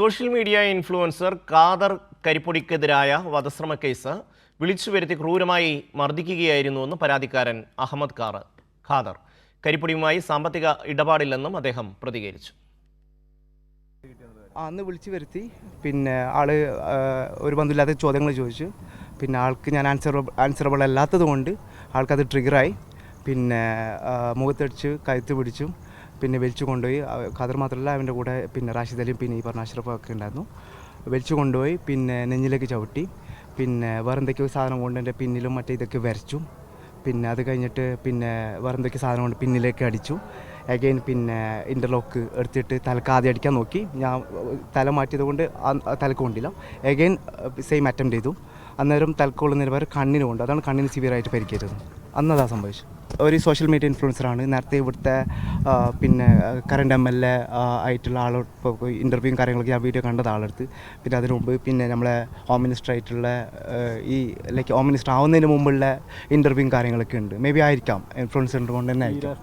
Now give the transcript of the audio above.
Social media influencer Khader കരിപ്പൊടിക്കെതിരായ വധശ്രമ case വിളിച്ചുവരുത്തി ക്രൂരമായി മർദ്ദിക്കുകയായിരുന്നുവെന്ന് പരാതിക്കാരൻ അഹമ്മദ് ഖാദർ. കരിപ്പൊടിയുമായി സാമ്പത്തിക ഇടപാടില്ലെന്നും അദ്ദേഹം പ്രതികരിച്ചു. അന്ന് വിളിച്ചു വരുത്തി, പിന്നെ ആള് ഒരു ബന്ധമില്ലാത്ത ചോദ്യങ്ങൾ ചോദിച്ചു. പിന്നെ ആൾക്ക് ഞാൻ ആൻസറബിൾ അല്ലാത്തത് കൊണ്ട് ആൾക്കത് ട്രിഗറായി. പിന്നെ മുഖത്തടിച്ച് കഴുത്ത് പിടിച്ചു, പിന്നെ വലിച്ചു കൊണ്ടുപോയി. ഖാദർ മാത്രമല്ല, അവൻ്റെ കൂടെ പിന്നെ റാഷിദ് അലിയും പിന്നെ ഈ പറഞ്ഞ അഷ്റഫൊക്കെ ഉണ്ടായിരുന്നു. വലിച്ചു കൊണ്ടുപോയി, പിന്നെ നെഞ്ഞിലേക്ക് ചവിട്ടി, പിന്നെ വേറെന്തൊക്കെയോ സാധനം കൊണ്ട് എൻ്റെ പിന്നിലും മറ്റേ ഇതൊക്കെ വരച്ചു. പിന്നെ അത് കഴിഞ്ഞിട്ട് പിന്നെ വേറെന്തൊക്കെ സാധനം കൊണ്ട് പിന്നിലേക്ക് അടിച്ചു. അഗെയിൻ പിന്നെ ഇൻ്റർലോക്ക് എടുത്തിട്ട് തലക്ക് ആദ്യം അടിക്കാൻ നോക്കി. ഞാൻ തല മാറ്റിയത് കൊണ്ട് തലക്ക് കൊണ്ടില്ല. അഗെയിൻ സെയിം അറ്റംപ്റ്റ് ചെയ്തു. അന്നേരം തലക്കൊള്ളുന്നതിന് പകരം കണ്ണിന് കൊണ്ട്, അതാണ് കണ്ണിന് സിവിയറായിട്ട് പരിക്കേറ്റത്. അന്നതാ സംഭവിച്ചു. ഒരു സോഷ്യൽ മീഡിയ ഇൻഫ്ലുവൻസറാണ്. നേരത്തെ ഇവിടുത്തെ പിന്നെ കറണ്ട് MLA ആയിട്ടുള്ള ഇപ്പോൾ ഇൻ്റർവ്യൂവും കാര്യങ്ങളൊക്കെ ഞാൻ വീഡിയോ കണ്ടത് ആളെടുത്ത്. പിന്നെ അതിനു മുമ്പ് പിന്നെ നമ്മളെ ഹോം മിനിസ്റ്റർ ആയിട്ടുള്ള ഈ ലൈക്ക് ഹോം മിനിസ്റ്റർ ആവുന്നതിന് മുമ്പുള്ള ഇൻ്റർവ്യൂവും കാര്യങ്ങളൊക്കെ ഉണ്ട്. മേ ബി ആയിരിക്കാം, ഇൻഫ്ലുവൻസർ കൊണ്ട് തന്നെ ആയിരിക്കാം.